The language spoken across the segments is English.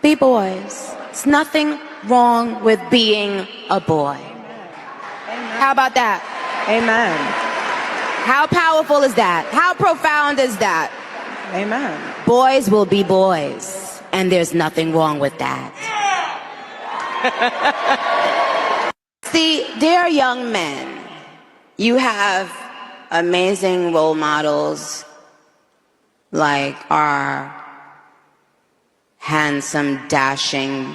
be boys. There's nothing wrong with being a boy. Amen. How about that? Amen. How powerful is that? How profound is that? Amen. Boys will be boys, and there's nothing wrong with that. See, dear young men, you have amazing role models like our handsome, dashing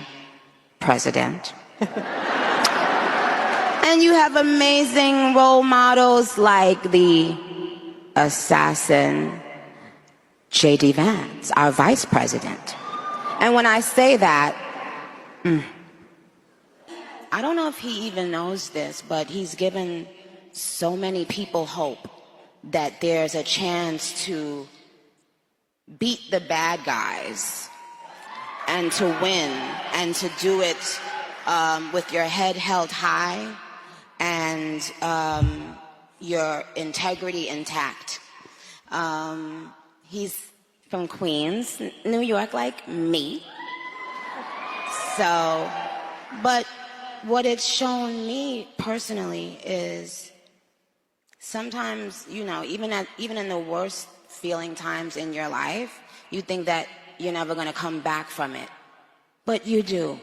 president. And you have amazing role models like the assassin J.D. Vance, our vice president. And when I say that, I don't know if he even knows this, but he's given so many people hope that there's a chance to beat the bad guys and to win and to do it with your head held high and your integrity intact. He's from Queens, New York, like me. So, but what it's shown me personally is sometimes, you know, even in the worst feeling times in your life, you think that you're never going to come back from it. But you do.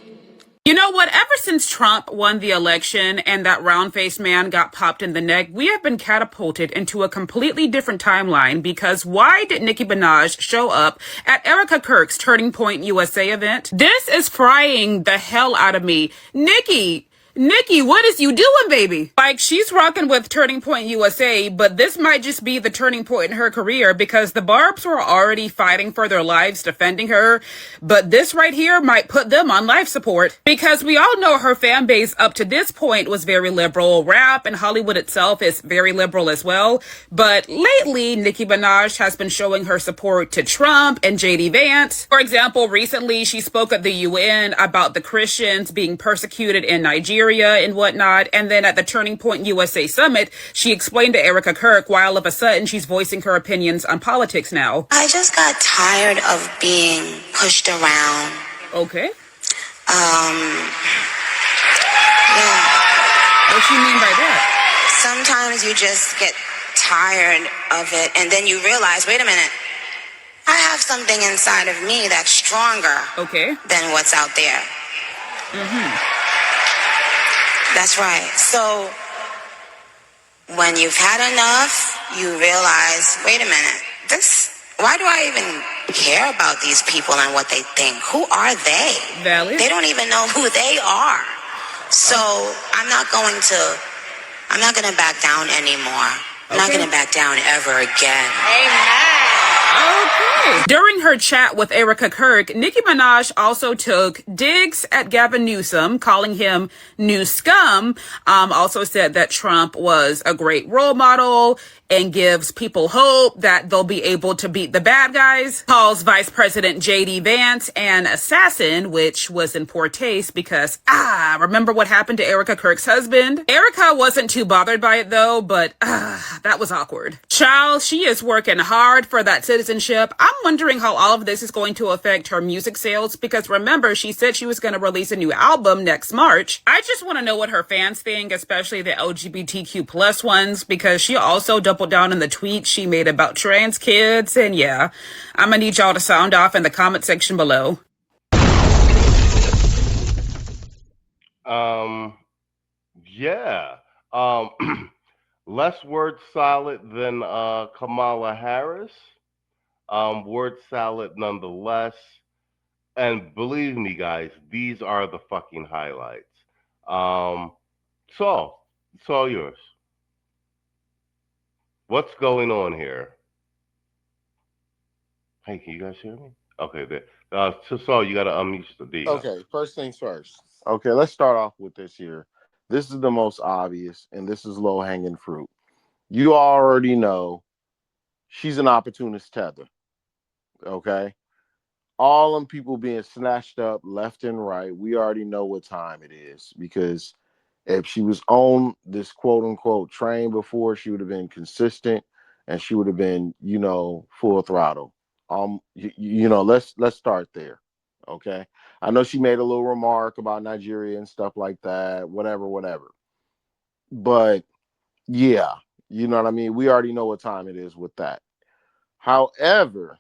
You know what? Ever since Trump won the election and that round-faced man got popped in the neck, we have been catapulted into a completely different timeline because why did Nicki Minaj show up at Erica Kirk's Turning Point USA event? This is frying the hell out of me. Nicki, what is you doing, baby? Like, she's rocking with Turning Point USA, but this might just be the turning point in her career because the Barbs were already fighting for their lives defending her, but this right here might put them on life support because we all know her fan base up to this point was very liberal. Rap and Hollywood itself is very liberal as well, but lately, Nicki Minaj has been showing her support to Trump and J.D. Vance. For example, recently she spoke at the UN about the Christians being persecuted in Nigeria and whatnot. And then at the Turning Point USA Summit, she explained to Erica Kirk why all of a sudden she's voicing her opinions on politics now. I just got tired of being pushed around. Okay. Yeah. What do you mean by that? Sometimes you just get tired of it and then you realize, wait a minute, I have something inside of me that's stronger than what's out there. That's right. So when you've had enough, you realize, wait a minute, why do I even care about these people and what they think? Who are they? Valid. They don't even know who they are. So I'm not going to back down anymore. I'm not going to back down ever again. Amen. Okay. During her chat with Erica Kirk, Nicki Minaj also took digs at Gavin Newsom, calling him new scum. Also said that Trump was a great role model and gives people hope that they'll be able to beat the bad guys. Calls Vice President J.D. Vance an assassin, which was in poor taste because, remember what happened to Erica Kirk's husband? Erica wasn't too bothered by it though, but that was awkward. Child, she is working hard for that citizenship. I'm wondering how all of this is going to affect her music sales because remember, she said she was going to release a new album next March. I just want to know what her fans think, especially the LGBTQ plus ones, because she also doubled down in the tweet she made about trans kids. And yeah, I'm gonna need y'all to sound off in the comment section below. Yeah. Less word salad than Kamala Harris. Word salad nonetheless. And believe me, guys, these are the fucking highlights. So, it's all yours. What's going on here? Hey, can you guys hear me? Okay, there. So you got to unmute the D. Okay, first things first. Okay, let's start off with this here. This is the most obvious, and this is low-hanging fruit. You already know she's an opportunist tether. Okay? All them people being snatched up left and right, we already know what time it is because if she was on this quote-unquote train before, she would have been consistent and she would have been, full throttle. Let's start there. Okay. I know she made a little remark about Nigeria and stuff like that, whatever. But yeah, you know what I mean? We already know what time it is with that. However,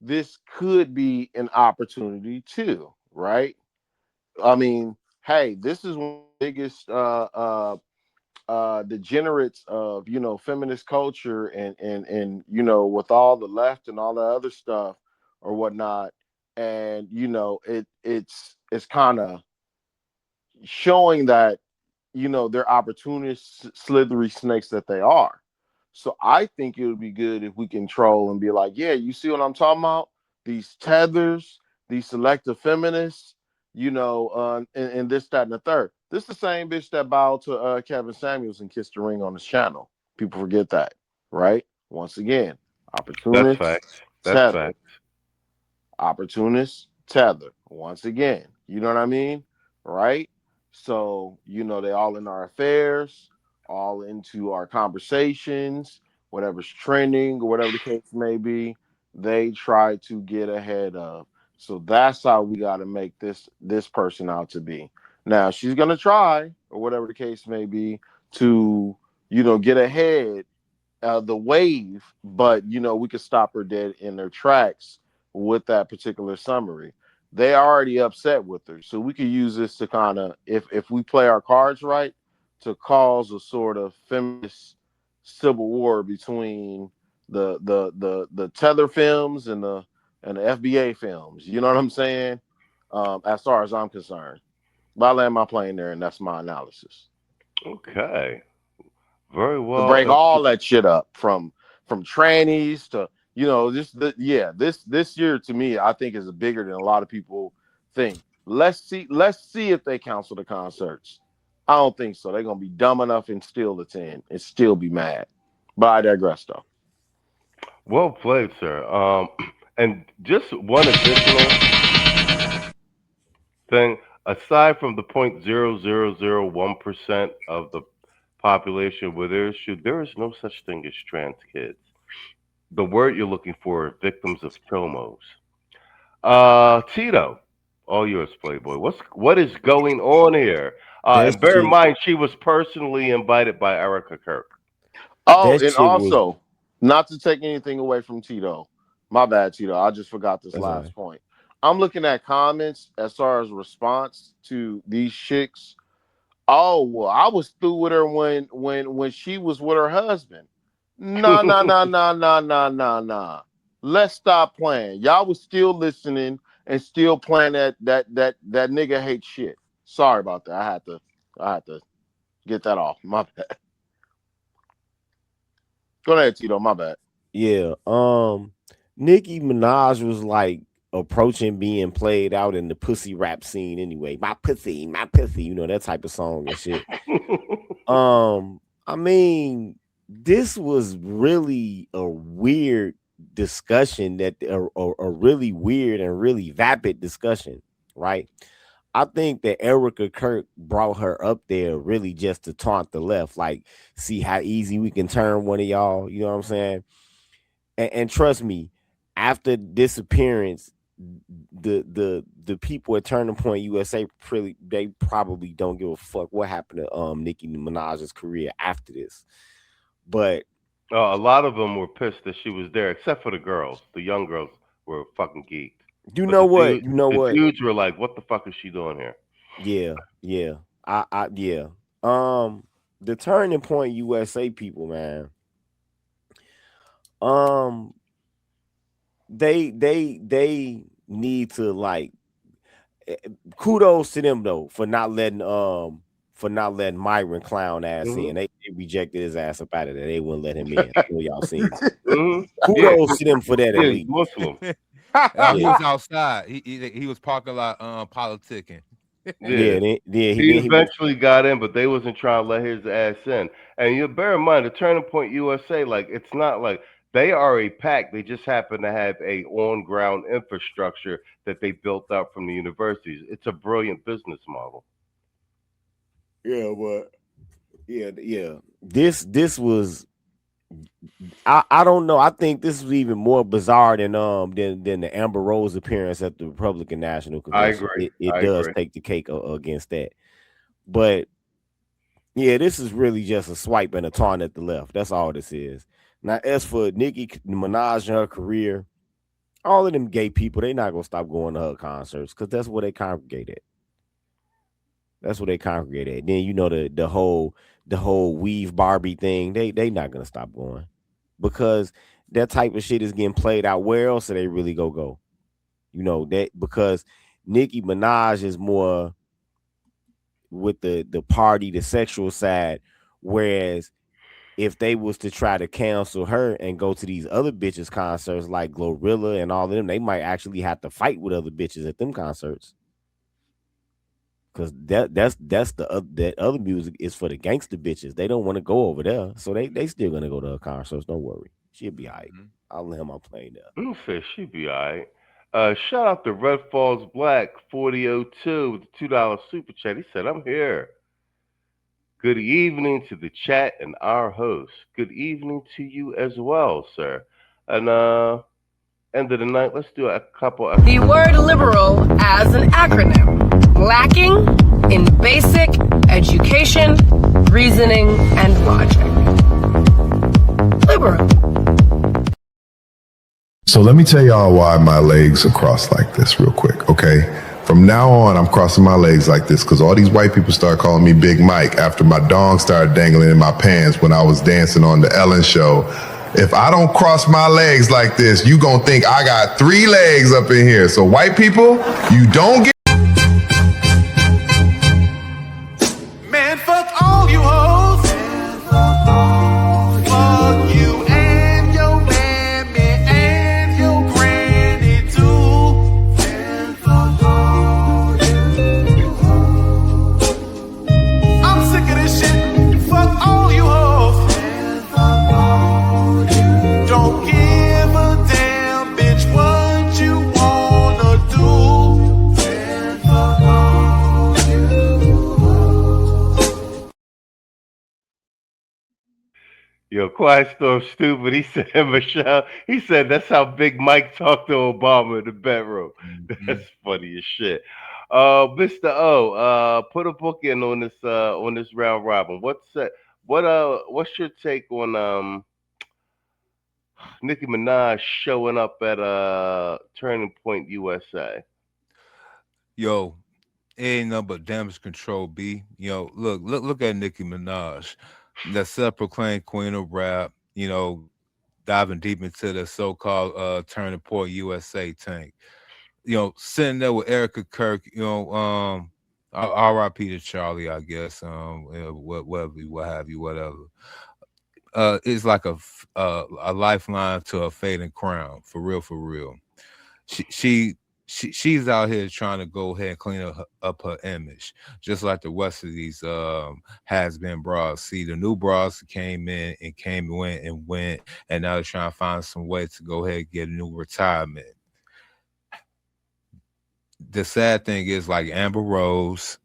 this could be an opportunity too, right? I mean, hey, this is one of the biggest degenerates of, you know, feminist culture and you know, with all the left and all the other stuff or whatnot. And you know, it's kind of showing that, you know, they're opportunist, slithery snakes that they are. So I think it would be good if we can troll and be like, yeah, you see what I'm talking about? These tethers, these selective feminists, you know, and this, that, and the third. This is the same bitch that bowed to Kevin Samuels and kissed the ring on his channel. People forget that, right? Once again, That's opportunist, facts. That's tether, facts. opportunist, tether. Once again, you know what I mean? Right? So, you know, they all in our affairs, all into our conversations, whatever's trending or whatever the case may be, they try to get ahead of. So that's how we got to make this person out to be. Now, she's going to try or whatever the case may be to, you know, get ahead the wave, but you know, we could stop her dead in their tracks with that particular summary. They already upset with her, so we could use this to kind of, if we play our cards right, to cause a sort of feminist civil war between the tether films and the FBA films. You know what I'm saying? As far as I'm concerned, but I land my plane there, and that's my analysis. Okay. Very To well. bring all that shit up from trannies to, you know, yeah, this year to me I think is bigger than a lot of people think. Let's see if they cancel the concerts. I don't think so. They're gonna be dumb enough and still attend and still be mad. But I digress though. Well played, sir. And just one additional thing, aside from the 0.0001% of the population with their issue, there is no such thing as trans kids. The word you're looking for are victims of chomos. Tito, all yours, Playboy. What is going on here? That And bear in shit, mind, she was personally invited by Erica Kirk. Oh, that and shit was. also, not to take anything away from Tito. My bad, Tito. I just forgot this That's all last right. point. I'm looking at comments as far as response to these chicks. Oh well, I was through with her when she was with her husband. Nah, nah, nah, nah, nah, nah, nah, nah. Let's stop playing. Y'all was still listening and still playing that nigga hate shit. Sorry about that. I had to get that off. My bad. Go ahead, Tito. My bad. Yeah. Nicki Minaj was like approaching being played out in the pussy rap scene anyway. My pussy, you know, that type of song and shit. I mean, this was really a weird discussion that a really weird and really vapid discussion, right? I think that Erica Kirk brought her up there really just to taunt the left, like, see how easy we can turn one of y'all. You know what I'm saying? And trust me, after this appearance, the people at Turning Point USA really they probably don't give a fuck what happened to Nicki Minaj's career after this. But A lot of them were pissed that she was there, except for the girls. The young girls were fucking geeked. you But know what? You know the what? dudes were like, "What the fuck is she doing here?" Yeah, yeah. Yeah. The Turning Point USA people, man. Um, they need to like eh, kudos to them though for not letting Myron clown ass Hmm. in. They rejected his ass up out of there. They wouldn't let him in. I know y'all seen it. Hmm. Yeah, Kudos to them for that at yeah, he's least. Muslim. He Yeah, was outside. He was parking lot politicking. Yeah. He then he was eventually got in, but they wasn't trying to let his ass in. And you bear in mind, the Turning Point USA, like it's not like they are a pack. They just happen to have a on ground infrastructure that they built up from the universities. It's a brilliant business model. yeah, but yeah. This was I don't know. I think this is even more bizarre than the Amber Rose appearance at the Republican National I Convention. agree. It I does agree. take the cake against that. But yeah, this is really just a swipe and a taunt at the left. That's all this is. Now, as for Nicki Minaj and her career, all of them gay people, they not gonna stop going to her concerts because that's where they congregate at. That's where they congregate at. Then you know the whole weave Barbie thing. They not gonna stop going because that type of shit is getting played out. Where else are they really go? You know that because Nicki Minaj is more with the party, the sexual side, whereas if they was to try to cancel her and go to these other bitches concerts like Glorilla and all of them, they might actually have to fight with other bitches at them concerts. Cause that's that other music is for the gangster bitches. They don't want to go over there, so they still gonna go to her concerts. Don't worry, she'll be alright. Mhm. I'll let him on plane there. Say she be alright. Shout out to Red Falls Black 4002 with the $2 super chat. He said, "I'm here. Good evening to the chat and our host. Good evening to you as well, sir. And end of the night, let's do a couple. The word liberal as an acronym, lacking in basic education, reasoning, and logic. Liberal. So let me tell y'all why my legs are crossed like this real quick, okay? From now on, I'm crossing my legs like this because all these white people start calling me Big Mike after my dong started dangling in my pants when I was dancing on the Ellen show. If I don't cross my legs like this, you gonna think I got 3 legs up in here. So white people, you don't get... Man, fuck all you hoes. Fuck you and your mammy and your granny too. I'm sick of this shit. Fuck all you hoes. Don't give a damn, bitch, what you wanna do. Yo, Quiet Storm stupid. He said, Michelle, he said that's how Big Mike talked to Obama in the bedroom. That's funny as shit. Mr. O, put a book in on this round robin. What's your take on Nicki Minaj showing up at Turning Point USA? Yo, ain't nothing but damage control, B. Yo, look at Nicki Minaj, the self-proclaimed queen of rap, diving deep into the so-called Turning Point USA tank. Sitting there with Erica Kirk, R.I.P. to Charlie, I guess, what have you, whatever. It's like a lifeline to a fading crown, for real. She's out here trying to go ahead and clean up her image, just like the rest of these has been bras. See, the new bras came in and went, and now they're trying to find some way to go ahead and get a new retirement. The sad thing is, like Amber Rose,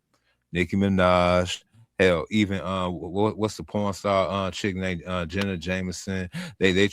Nicki Minaj, hell, even what's the porn star chick named Jenna Jameson? They